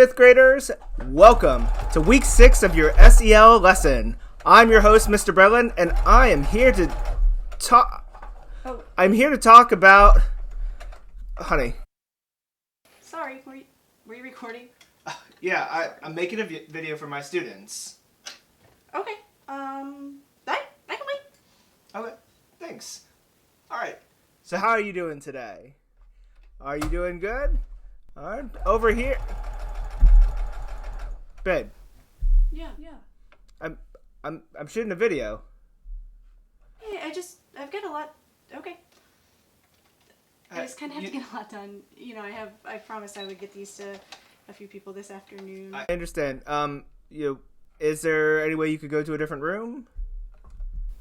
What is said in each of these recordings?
fifth graders, welcome to week 6 of your SEL lesson. I'm your host, Mr. Brelin, and I am here to talk about... Honey. Sorry, were you recording? Yeah, I'm making a video for my students. Okay, I can wait. Okay, thanks. Alright, so how are you doing today? Are you doing good? Alright, over here. Babe. Yeah. I'm shooting a video. Hey, I've got a lot. Okay. I just kind of have to get a lot done. You know, I promised I would get these to a few people this afternoon. I understand. Is there any way you could go to a different room?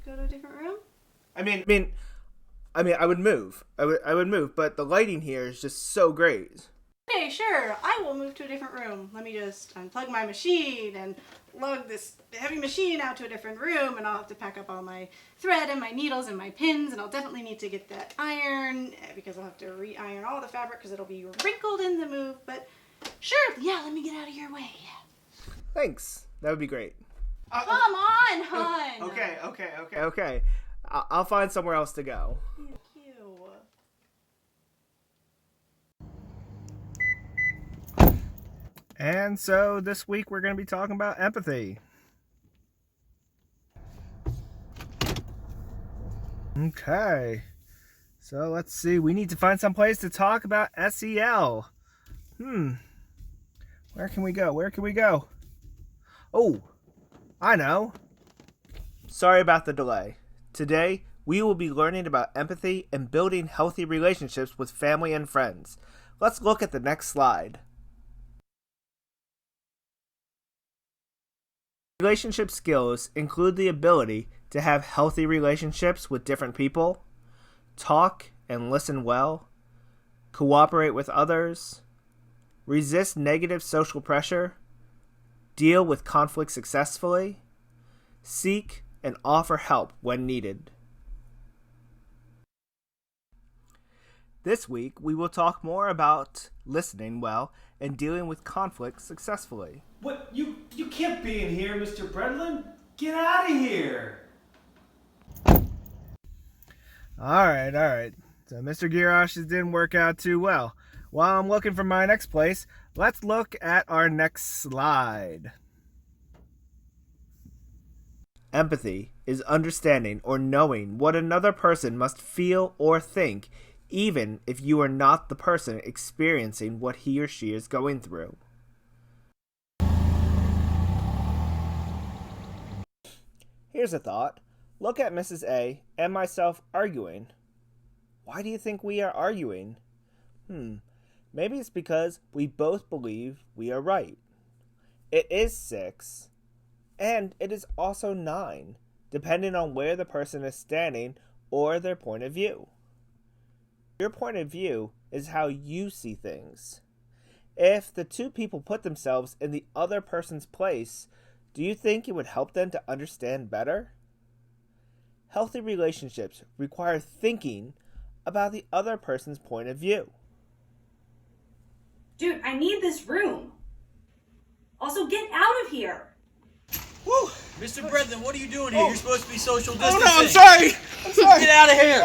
Go to a different room? I mean, I would move. I would move, but the lighting here is just so great. Okay, sure. I will move to a different room. Let me just unplug my machine and lug this heavy machine out to a different room, and I'll have to pack up all my thread and my needles and my pins, and I'll definitely need to get that iron because I'll have to re-iron all the fabric because it'll be wrinkled in the move. But sure, yeah, let me get out of your way. Thanks. That would be great. Come on, hon. Okay. I'll find somewhere else to go. Thank you. And so this week we're going to be talking about empathy. Okay. So let's see. We need to find some place to talk about SEL. Where can we go? Oh, I know. Sorry about the delay. Today, we will be learning about empathy and building healthy relationships with family and friends. Let's look at the next slide. Relationship skills include the ability to have healthy relationships with different people, talk and listen well, cooperate with others, resist negative social pressure, deal with conflict successfully, seek and offer help when needed. This week, we will talk more about listening well and dealing with conflict successfully. What? You can't be in here, Mr. Bredlin. Get out of here. All right. So Mr. Girosh's didn't work out too well. While I'm looking for my next place, let's look at our next slide. Empathy is understanding or knowing what another person must feel or think, even if you are not the person experiencing what he or she is going through. Here's a thought. Look at Mrs. A and myself arguing. Why do you think we are arguing? Maybe it's because we both believe we are right. It is 6, and it is also 9, depending on where the person is standing or their point of view. Your point of view is how you see things. If the two people put themselves in the other person's place, do you think it would help them to understand better? Healthy relationships require thinking about the other person's point of view. Dude, I need this room. Also, get out of here. Woo! Mr. Bredlin, what are you doing here? You're supposed to be social distancing. Oh no, I'm sorry! Get out of here!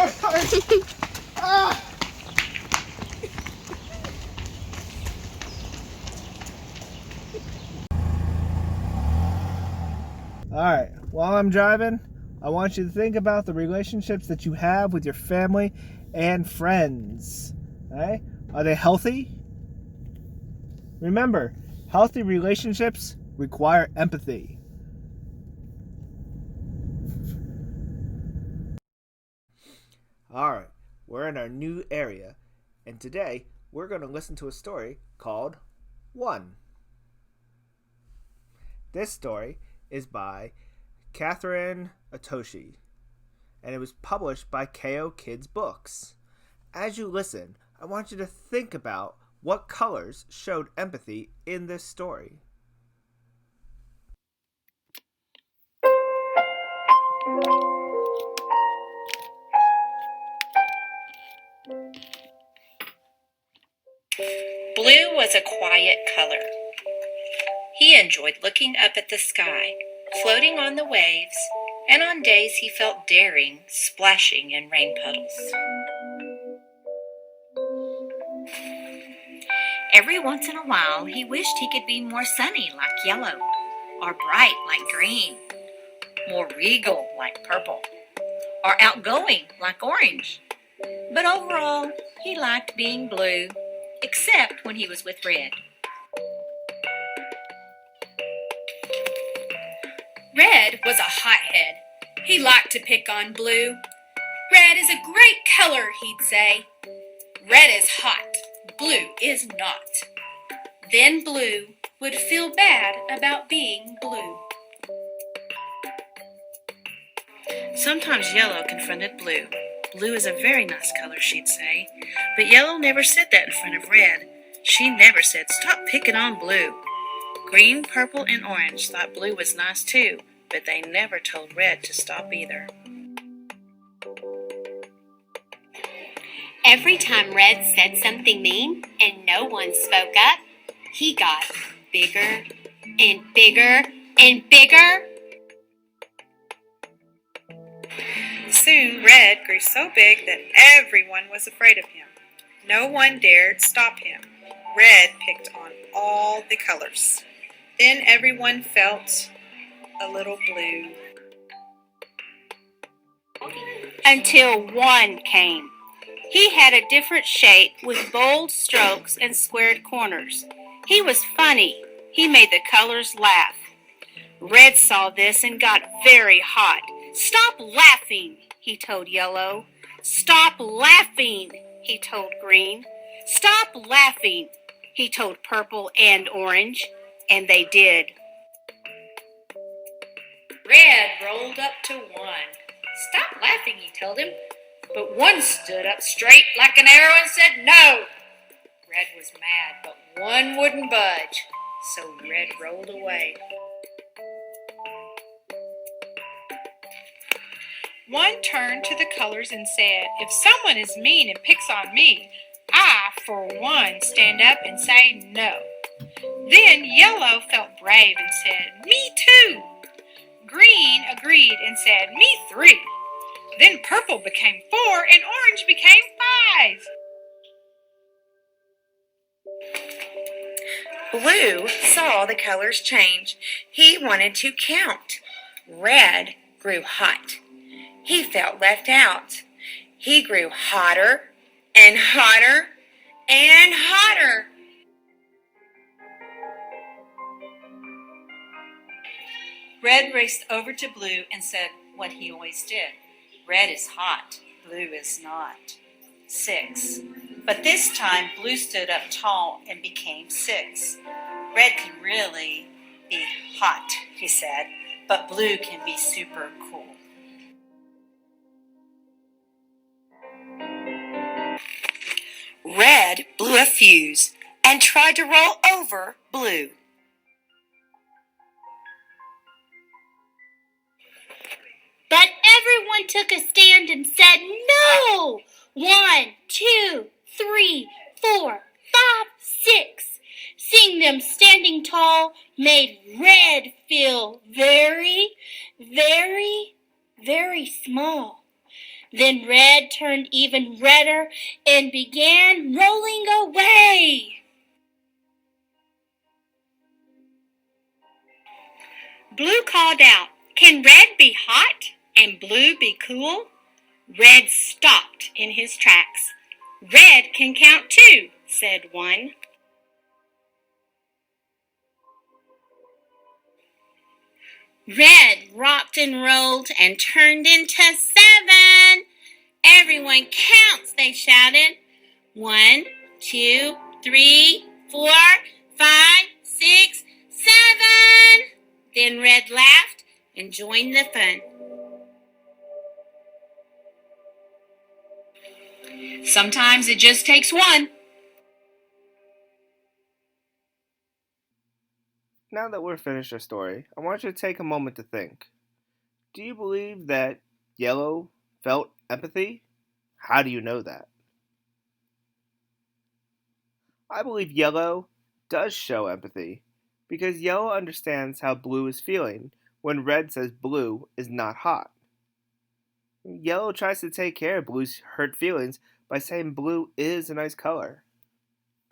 Alright, while I'm driving, I want you to think about the relationships that you have with your family and friends. Alright? Are they healthy? Remember, healthy relationships require empathy. Alright, we're in our new area, and today we're going to listen to a story called One. This story is by Catherine Otoshi, and it was published by KO Kids Books. As you listen, I want you to think about what colors showed empathy in this story. Blue was a quiet color. He enjoyed looking up at the sky, floating on the waves, and on days he felt daring, splashing in rain puddles. Every once in a while, he wished he could be more sunny like yellow, or bright like green, more regal like purple, or outgoing like orange. But overall, he liked being blue, except when he was with Red. Red was a hothead. He liked to pick on Blue. Red is a great color, he'd say. Red is hot, Blue is not. Then Blue would feel bad about being blue. Sometimes Yellow confronted Blue. Blue is a very nice color, she'd say. But Yellow never said that in front of Red. She never said, "Stop picking on Blue." Green, Purple, and Orange thought Blue was nice too, but they never told Red to stop either. Every time Red said something mean and no one spoke up, he got bigger and bigger and bigger. Soon Red grew so big that everyone was afraid of him. No one dared stop him. Red picked on all the colors. Then everyone felt a little blue. Until one came. He had a different shape with bold strokes and squared corners. He was funny. He made the colors laugh. Red saw this and got very hot. "Stop laughing," he told Yellow. "Stop laughing," he told Green. "Stop laughing," he told Purple and Orange. And they did. Red rolled up to one. "Stop laughing," he told him. But one stood up straight like an arrow and said, "No." Red was mad, but one wouldn't budge. So Red rolled away. One turned to the colors and said, "If someone is mean and picks on me, I, for one, stand up and say no." Then Yellow felt brave and said, "Me too." Green agreed and said, "Me 3." Then Purple became 4 and Orange became 5. Blue saw the colors change. He wanted to count. Red grew hot. He felt left out. He grew hotter and hotter and hotter. Red raced over to Blue and said what he always did. "Red is hot, Blue is not." 6. But this time Blue stood up tall and became 6. "Red can really be hot," he said, "but Blue can be super cool." Red blew a fuse and tried to roll over Blue. But everyone took a stand and said no. 1, 2, 3, 4, 5, 6. Seeing them standing tall made Red feel very, very, very small. Then Red turned even redder and began rolling away. Blue called out, "Can Red be hot and Blue be cool?" Red stopped in his tracks. "Red can count too," said one. Red rocked and rolled and turned into 7. "Everyone counts," they shouted. 1, 2, 3, 4, 5, 6, 7. Then Red laughed and joined the fun. Sometimes it just takes one. Now that we're finished our story, I want you to take a moment to think. Do you believe that Yellow felt empathy? How do you know that? I believe Yellow does show empathy because yellow understands how blue is feeling when red says blue is not hot. Yellow tries to take care of blue's hurt feelings by saying blue is a nice color.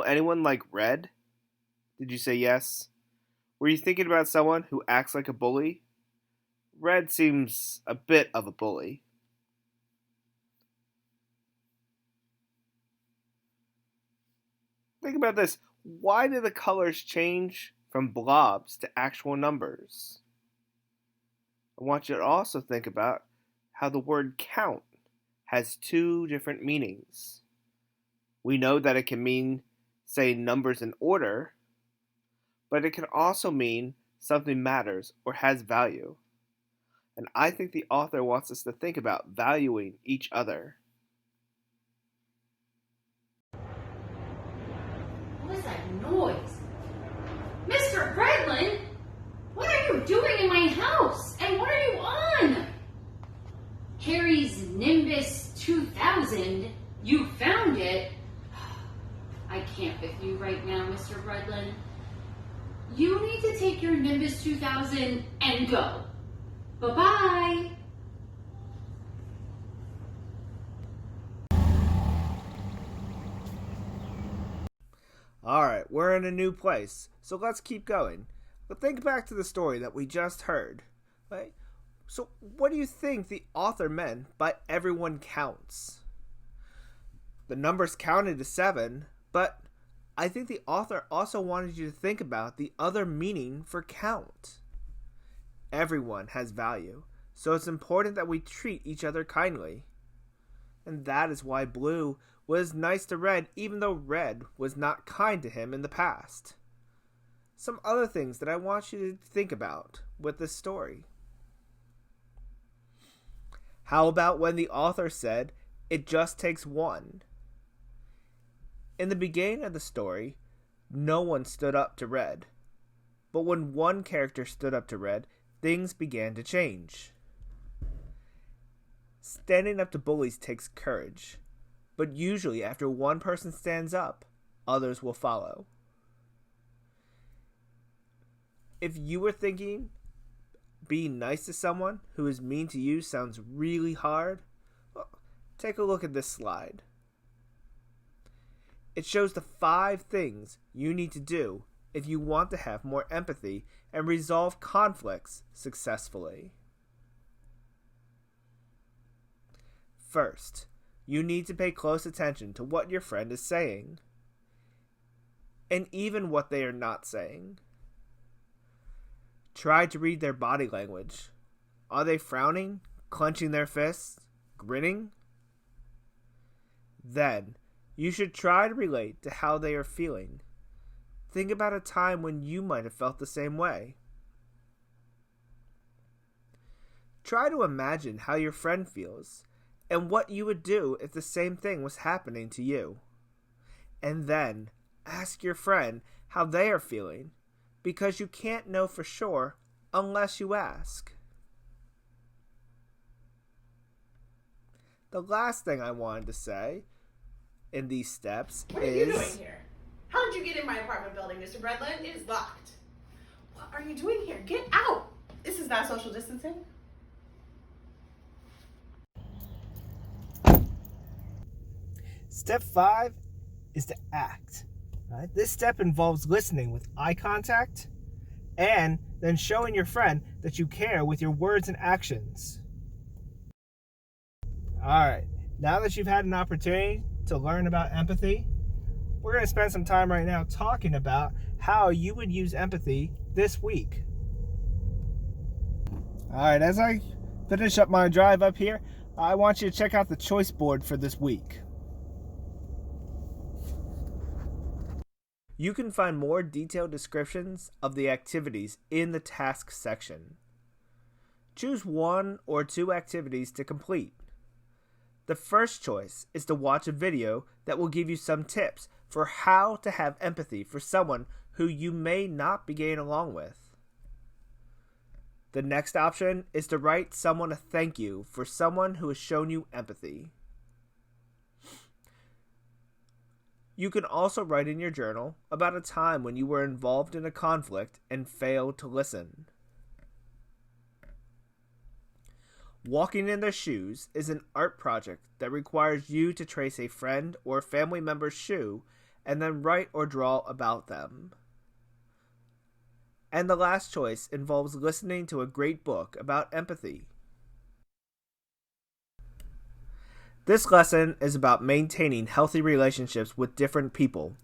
Anyone like red? Did you say yes? Were you thinking about someone who acts like a bully? Red seems a bit of a bully. Think about this. Why do the colors change from blobs to actual numbers? I want you to also think about how the word count has two different meanings. We know that it can mean, say, numbers in order, but it can also mean something matters or has value. And I think the author wants us to think about valuing each other. What is that noise? Mr. Bradlin, what are you doing in my house? And what are you on? Harry's Nimbus 2000. You found it. I can't with you right now, Mr. Bradlin. You need to take your Nimbus 2000 and go. Bye-bye. Alright, we're in a new place, so let's keep going. But think back to the story that we just heard. Right? So, what do you think the author meant by everyone counts? The numbers counted to 7, but I think the author also wanted you to think about the other meaning for count. Everyone has value, so it's important that we treat each other kindly. And that is why Blue was nice to Red even though Red was not kind to him in the past. Some other things that I want you to think about with this story. How about when the author said, "It just takes one"? In the beginning of the story, no one stood up to Red. But when one character stood up to Red, things began to change. Standing up to bullies takes courage, but usually after one person stands up, others will follow. If you were thinking being nice to someone who is mean to you sounds really hard, well, take a look at this slide. It shows the 5 things you need to do if you want to have more empathy and resolve conflicts successfully. First, you need to pay close attention to what your friend is saying, and even what they are not saying. Try to read their body language. Are they frowning, clenching their fists, grinning? Then, you should try to relate to how they are feeling. Think about a time when you might have felt the same way. Try to imagine how your friend feels and what you would do if the same thing was happening to you. And then, ask your friend how they are feeling, because you can't know for sure unless you ask. The last thing I wanted to say in these steps is... What are you doing here? How did you get in my apartment building, Mr. Bradlin? It is locked. What are you doing here? Get out! This is not social distancing. Step 5 is to act. Right? This step involves listening with eye contact and then showing your friend that you care with your words and actions. Alright, now that you've had an opportunity to learn about empathy, we're going to spend some time right now talking about how you would use empathy this week. Alright, as I finish up my drive up here, I want you to check out the choice board for this week. You can find more detailed descriptions of the activities in the tasks section. Choose 1 or 2 activities to complete. The first choice is to watch a video that will give you some tips for how to have empathy for someone who you may not be getting along with. The next option is to write someone a thank you for someone who has shown you empathy. You can also write in your journal about a time when you were involved in a conflict and failed to listen. Walking in their shoes is an art project that requires you to trace a friend or family member's shoe and then write or draw about them. And the last choice involves listening to a great book about empathy. This lesson is about maintaining healthy relationships with different people.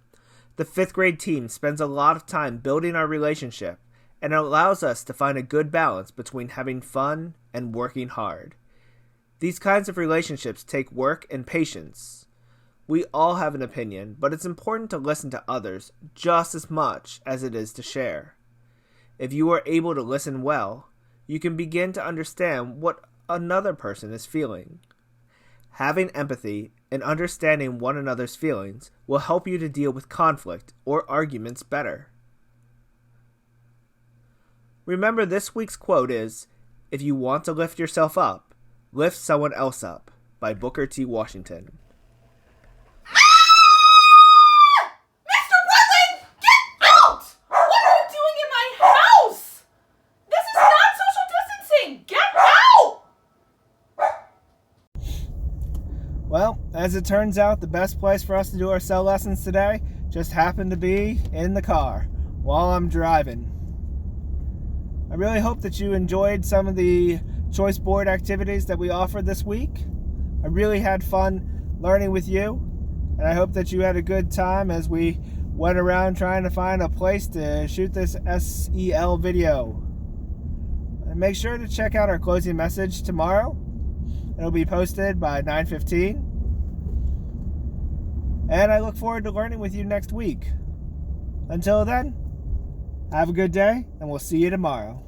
The 5th grade team spends a lot of time building our relationship, and it allows us to find a good balance between having fun and working hard. These kinds of relationships take work and patience. We all have an opinion, but it's important to listen to others just as much as it is to share. If you are able to listen well, you can begin to understand what another person is feeling. Having empathy and understanding one another's feelings will help you to deal with conflict or arguments better. Remember, this week's quote is, "If you want to lift yourself up, lift someone else up," by Booker T. Washington. Mr. Bradley, get out! What are you doing in my house? This is not social distancing. Get out! Well, as it turns out, the best place for us to do our SEL lessons today just happened to be in the car while I'm driving. I really hope that you enjoyed some of the choice board activities that we offered this week. I really had fun learning with you, and I hope that you had a good time as we went around trying to find a place to shoot this SEL video. And make sure to check out our closing message tomorrow. It'll be posted by 9:15. And I look forward to learning with you next week. Until then, have a good day, and we'll see you tomorrow.